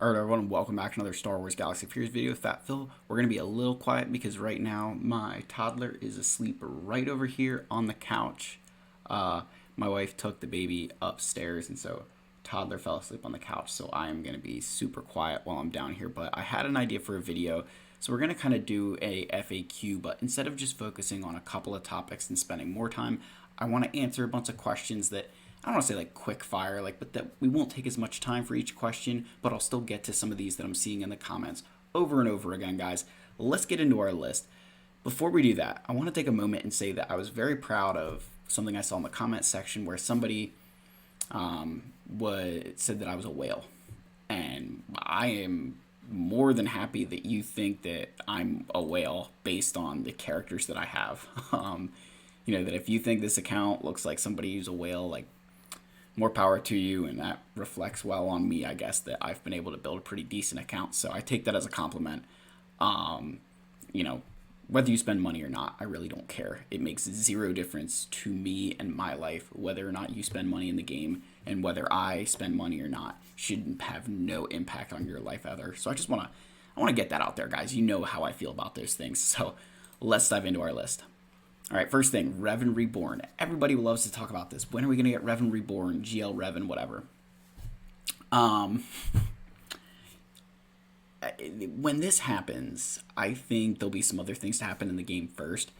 Alright everyone, welcome back to another Star Wars Galaxy of Heroes video with Fat Phil. We're going to be a little quiet because right now my toddler is asleep right over here on the couch. My wife took the baby upstairs and so toddler fell asleep on the couch, so I am going to be super quiet while I'm down here. But I had an idea for a video, so we're going to kind of do a FAQ, but instead of just focusing on a couple of topics and spending more time, I want to answer a bunch of questions that I don't want to say like quick fire, but that we won't take as much time for each question, but I'll still get to some of these that I'm seeing in the comments over and over again, guys. Let's get into our list. Before we do that, I want to take a moment and say that I was very proud of something I saw in the comment section where somebody said that I was a whale. And I am more than happy that you think that I'm a whale based on the characters that I have. That if you think this account looks like somebody who's a whale, more power to you, and that reflects well on me, I guess, that I've been able to build a pretty decent account, so I take that as a compliment. um, Whether you spend money or not, I really don't care. It makes zero difference to me and my life whether or not you spend money in the game, and whether I spend money or not should have no impact on your life either. So I want to get that out there, guys. You know how I feel about those things, so let's dive into our list. All right, first thing, Revan Reborn. Everybody loves to talk about this. When are we going to get Revan Reborn, GL Revan, whatever? When this happens, I think there'll be some other things to happen in the game first.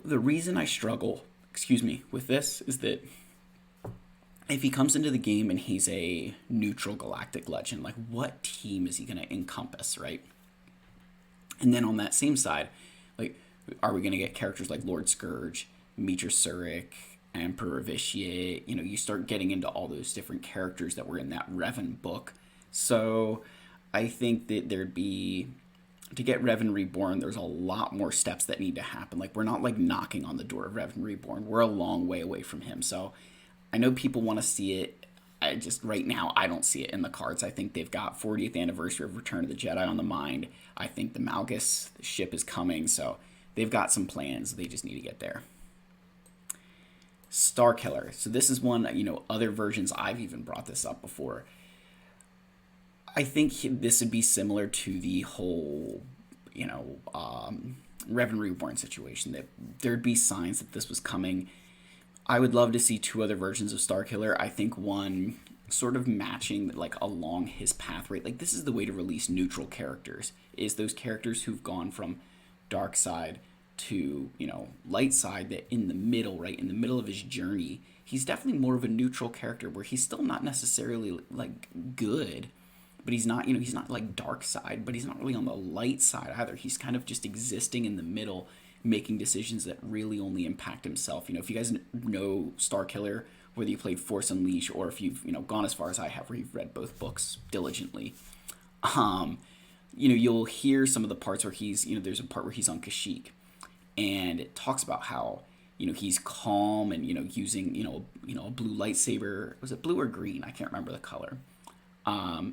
The reason I struggle, with this is that if he comes into the game and he's a neutral galactic legend, what team is he going to encompass, right? And then on that same side, are we going to get characters like Lord Scourge, Mitra Surik, Emperor Vitiate? You start getting into all those different characters that were in that Revan book. So I think that to get Revan Reborn, there's a lot more steps that need to happen. We're not knocking on the door of Revan Reborn. We're a long way away from him. So I know people want to see it. Right now, I don't see it in the cards. I think they've got 40th anniversary of Return of the Jedi on the mind. I think the Malgus ship is coming, so they've got some plans. They just need to get there. Starkiller. So this is one, other versions, I've even brought this up before. I think this would be similar to the whole, Revan Reborn situation, that there'd be signs that this was coming. I would love to see two other versions of Starkiller. I think one sort of matching along his path, right? This is the way to release neutral characters, is those characters who've gone from dark side to light side, that in the middle, right in the middle of his journey, he's definitely more of a neutral character where he's still not necessarily good, but he's not dark side, but he's not really on the light side either. He's kind of just existing in the middle, making decisions that really only impact himself. If you guys know Starkiller, whether you played Force Unleashed or if you've gone as far as I have, where you've read both books diligently, you'll hear some of the parts where he's, there's a part where he's on Kashyyyk, and it talks about how, he's calm and, using, a blue lightsaber. Was it blue or green? I can't remember the color. I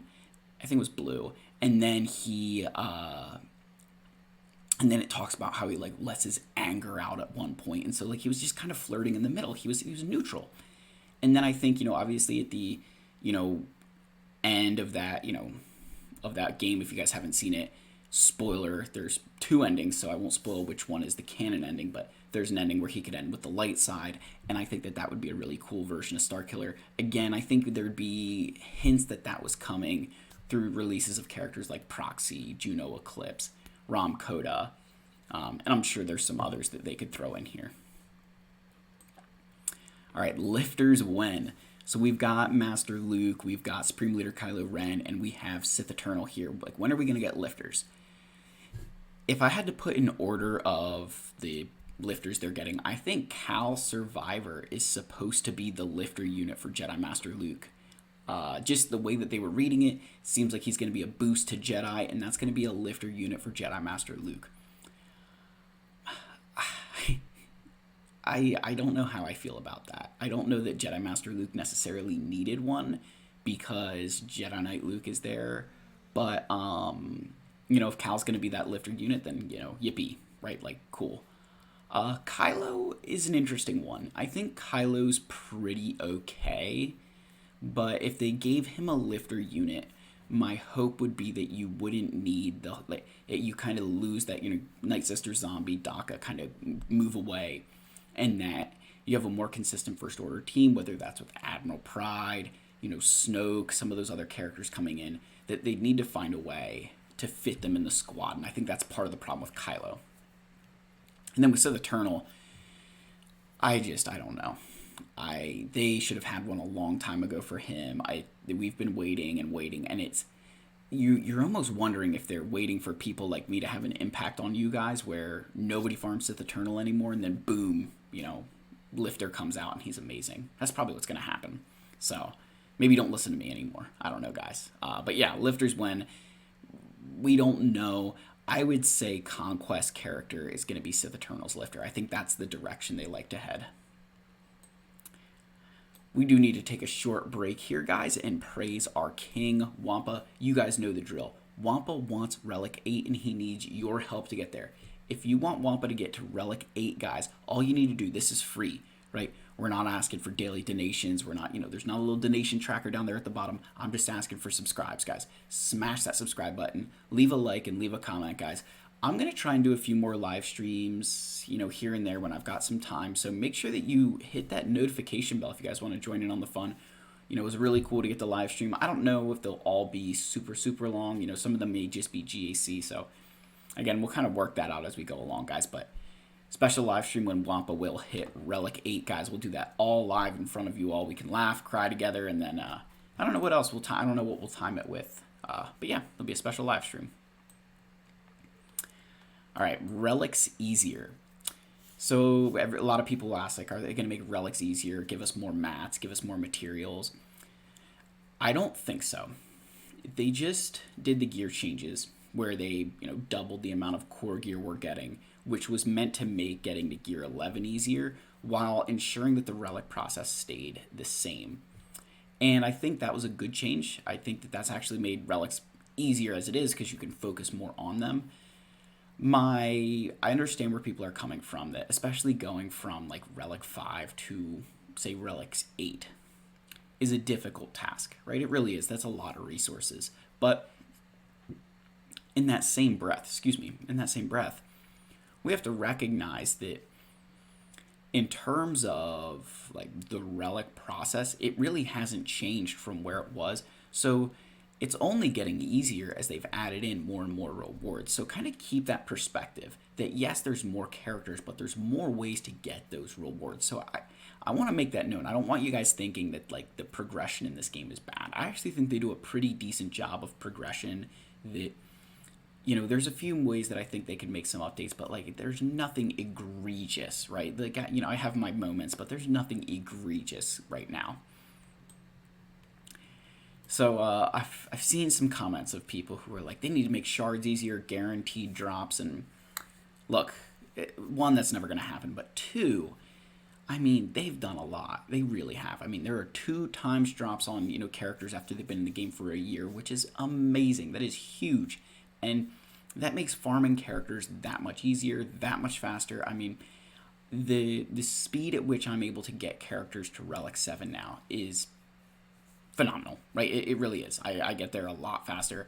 think it was blue. And then and then it talks about how he lets his anger out at one point, and so he was just kind of flirting in the middle. He was neutral. And then I think obviously at the end of that of that game, if you guys haven't seen it, spoiler, there's two endings, so I won't spoil which one is the canon ending, but there's an ending where he could end with the light side, and I think that would be a really cool version of Starkiller. Again, I think there'd be hints that was coming through releases of characters like Proxy, Juno Eclipse, Ram Koda, and I'm sure there's some others that they could throw in here. All right, lifters when. So we've got Master Luke, we've got Supreme Leader Kylo Ren, and we have Sith Eternal here. When are we going to get lifters? If I had to put in order of the lifters they're getting, I think Cal Survivor is supposed to be the lifter unit for Jedi Master Luke. Just the way that they were reading it, seems like he's going to be a boost to Jedi, and that's going to be a lifter unit for Jedi Master Luke. I don't know how I feel about that. I don't know that Jedi Master Luke necessarily needed one because Jedi Knight Luke is there. But, if Cal's going to be that lifter unit, then, yippee, right? Cool. Kylo is an interesting one. I think Kylo's pretty okay, but if they gave him a lifter unit my hope would be that you wouldn't need the, like, you kind of lose that, Night Sister Zombie, DACA kind of move away, and that you have a more consistent First Order team, whether that's with Admiral Pride, Snoke, some of those other characters coming in, that they need to find a way to fit them in the squad, and I think that's part of the problem with Kylo. And then with Sith Eternal, I don't know. They should have had one a long time ago for him. We've been waiting and waiting, and it's you're almost wondering if they're waiting for people like me to have an impact on you guys, where nobody farms Sith Eternal anymore, and then boom, Lifter comes out and he's amazing. That's probably what's going to happen. So maybe don't listen to me anymore. I don't know, guys. But yeah, Lifter's when we don't know. I would say Conquest character is going to be Sith Eternal's Lifter. I think that's the direction they like to head. We do need to take a short break here, guys, and praise our king, Wampa. You guys know the drill. Wampa wants Relic 8, and he needs your help to get there. If you want Wampa to get to Relic 8, guys, all you need to do, this is free, right? We're not asking for daily donations. We're not, there's not a little donation tracker down there at the bottom. I'm just asking for subscribes, guys. Smash that subscribe button. Leave a like and leave a comment, guys. I'm going to try and do a few more live streams, here and there when I've got some time. So make sure that you hit that notification bell if you guys want to join in on the fun. It was really cool to get the live stream. I don't know if they'll all be super, super long. Some of them may just be GAC. So, again, we'll kind of work that out as we go along, guys. But special live stream when Wampa will hit Relic 8, guys. We'll do that all live in front of you all. We can laugh, cry together, and then I don't know what else I don't know what we'll time it with. But yeah, there'll be a special live stream. All right, Relics Easier. So a lot of people ask, like, are they going to make Relics easier, give us more mats, give us more materials? I don't think so. They just did the gear changes where they, doubled the amount of core gear we're getting, which was meant to make getting to gear 11 easier while ensuring that the relic process stayed the same. And I think that was a good change. I think that that's actually made relics easier as it is because you can focus more on them. I understand where people are coming from, that especially going from like Relic 5 to, say, Relics 8 is a difficult task, right? It really is. That's a lot of resources. But in that same breath, we have to recognize that in terms of like the relic process, it really hasn't changed from where it was. So it's only getting easier as they've added in more and more rewards. So kind of keep that perspective that yes, there's more characters, but there's more ways to get those rewards. So I want to make that known. I don't want you guys thinking that like the progression in this game is bad. I actually think they do a pretty decent job of progression. That, there's a few ways that I think they could make some updates, but like there's nothing egregious, right? Like, I have my moments, but there's nothing egregious right now. So I've seen some comments of people who are like, they need to make shards easier, guaranteed drops, and look, one, that's never going to happen, but two, they've done a lot. They really have. There are 2 times drops on, characters after they've been in the game for a year, which is amazing. That is huge. And that makes farming characters that much easier, that much faster. The speed at which I'm able to get characters to Relic 7 now is phenomenal, right? It really is. I get there a lot faster.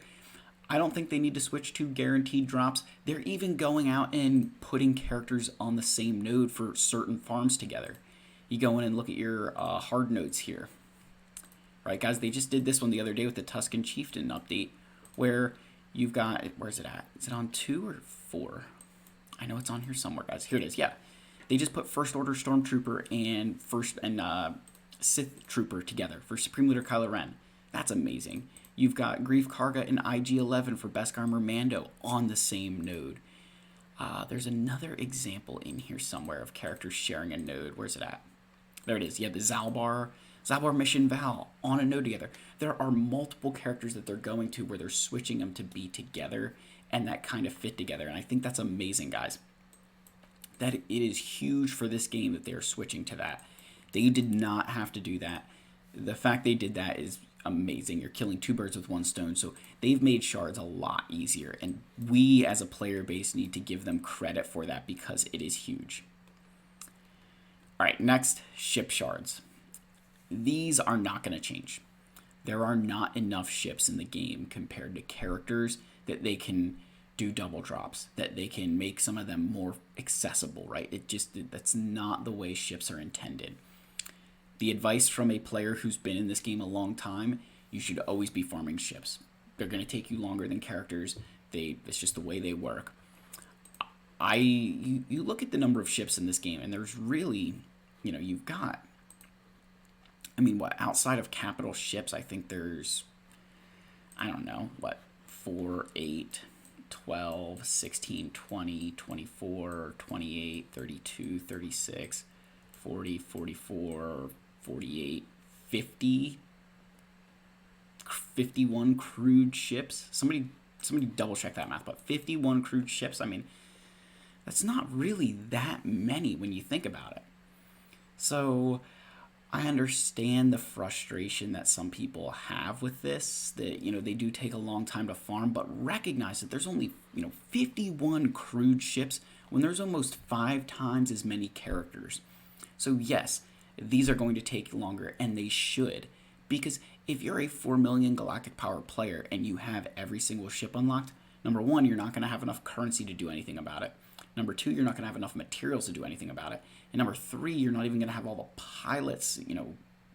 I don't think they need to switch to guaranteed drops. They're even going out and putting characters on the same node for certain farms together. You go in and look at your hard nodes here. Right, guys? They just did this one the other day with the Tusken Chieftain update where you've got, where's it at? Is it on 2 or 4? I know it's on here somewhere, guys. Here it is, yeah. They just put First Order Stormtrooper and Sith Trooper together for Supreme Leader Kylo Ren. That's amazing. You've got Grief Karga and IG-11 for Beskar Mando on the same node. There's another example in here somewhere of characters sharing a node. Where's it at? There it is. You have the Zalbar Mission Val on a node together. There are multiple characters that they're going to where they're switching them to be together and that kind of fit together. And I think that's amazing, guys. That it is huge for this game that they're switching to that. They did not have to do that. The fact they did that is amazing. You're killing 2 birds with 1 stone. So they've made shards a lot easier. And we as a player base need to give them credit for that because it is huge. All right, next, ship shards. These are not going to change. there are not enough ships in the game compared to characters that they can do double drops, that they can make some of them more accessible, right? That's not the way ships are intended. The advice from a player who's been in this game a long time, you should always be farming ships. They're going to take you longer than characters. It's just the way they work. You look at the number of ships in this game, and there's really, you've got, outside of capital ships, I think there's, 4, 8, 12, 16, 20, 24, 28, 32, 36, 40, 44, 48, 50, 51 crewed ships. Somebody double check that math, but 51 crewed ships, that's not really that many when you think about it. So I understand the frustration that some people have with this, that, they do take a long time to farm, but recognize that there's only, 51 crewed ships when there's almost 5 times as many characters. So yes, these are going to take longer, and they should, because if you're a 4 million galactic power player and you have every single ship unlocked, number one, you're not going to have enough currency to do anything about it. Number two, you're not going to have enough materials to do anything about it. And number three, you're not even going to have all the pilots,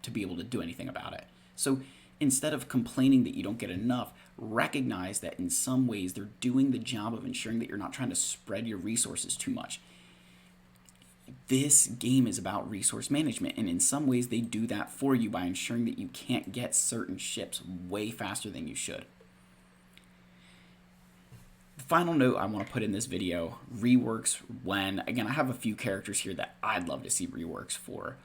to be able to do anything about it. So instead of complaining that you don't get enough, recognize that in some ways they're doing the job of ensuring that you're not trying to spread your resources too much. This game is about resource management, and in some ways they do that for you by ensuring that you can't get certain ships way faster than you should. The final note I want to put in this video, reworks again, I have a few characters here that I'd love to see reworks for.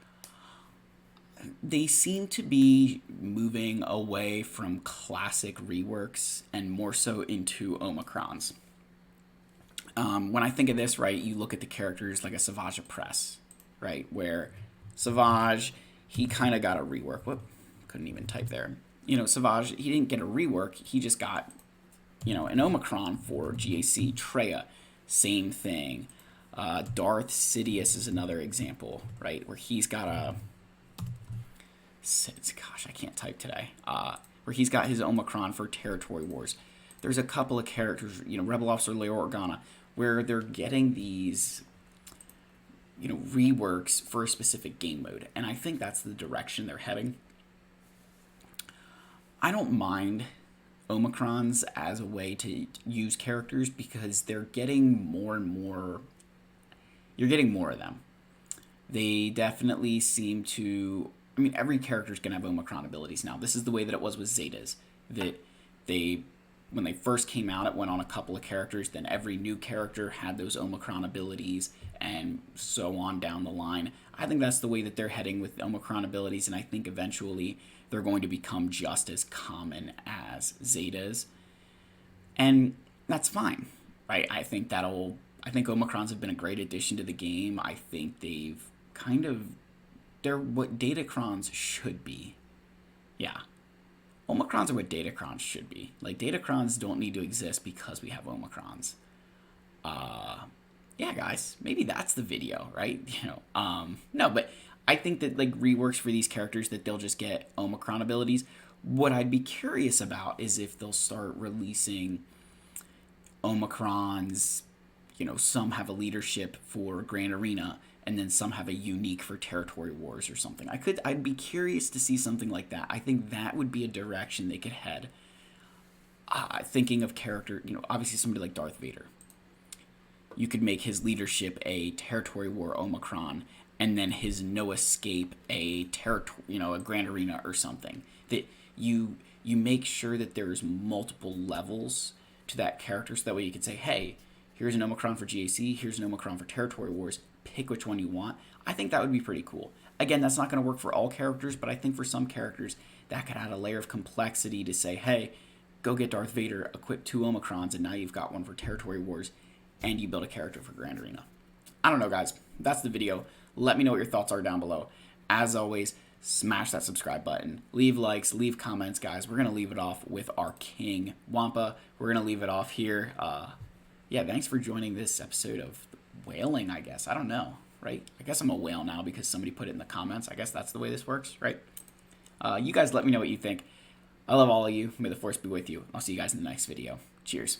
They seem to be moving away from classic reworks and more so into Omicrons. When I think of this, right, you look at the characters like a SWOGH Press, right, where SWOGH, he kind of got a rework. Couldn't even type there. SWOGH, he didn't get a rework. He just got, an Omicron for GAC. Treya, same thing. Darth Sidious is another example, right, where he's got a, gosh, I can't type today, where he's got his Omicron for Territory Wars. There's a couple of characters, Rebel Officer Leor Organa, where they're getting these, reworks for a specific game mode. And I think that's the direction they're heading. I don't mind Omicrons as a way to use characters because they're getting more and more, you're getting more of them. They definitely seem to, every character's going to have Omicron abilities now. This is the way that it was with Zetas, that when they first came out, it went on a couple of characters, then every new character had those Omicron abilities, and so on down the line. I think that's the way that they're heading with Omicron abilities, and I think eventually they're going to become just as common as Zetas. And that's fine, right? I think Omicrons have been a great addition to the game. I think they're what Datacrons should be. Yeah. Omicrons are what Datacrons should be. Like, Datacrons don't need to exist because we have Omicrons. Yeah, guys, maybe that's the video, right? No, but I think that, reworks for these characters, that they'll just get Omicron abilities. What I'd be curious about is if they'll start releasing Omicrons, some have a leadership for Grand Arena, and then some have a unique for Territory Wars or something. I'd be curious to see something like that. I think that would be a direction they could head. Thinking of character, obviously somebody like Darth Vader. You could make his leadership a Territory War Omicron, and then his no escape a Grand Arena or something. That you make sure that there's multiple levels to that character, so that way you could say, hey, here's an Omicron for GAC, here's an Omicron for Territory Wars. Pick which one you want. I think that would be pretty cool. Again, that's not going to work for all characters, but I think for some characters that could add a layer of complexity to say, hey, go get Darth Vader, equip 2 Omicrons, and now you've got one for Territory Wars, and you build a character for Grand Arena. I don't know, guys. That's the video. Let me know what your thoughts are down below. As always, smash that subscribe button. Leave likes, leave comments, guys. We're going to leave it off with our King Wampa. We're going to leave it off here. Yeah, thanks for joining this episode of whaling, I guess. I don't know, right? I guess I'm a whale now because somebody put it in the comments. I guess that's the way this works, right? You guys let me know what you think. I love all of you. May the force be with you. I'll see you guys in the next video. Cheers.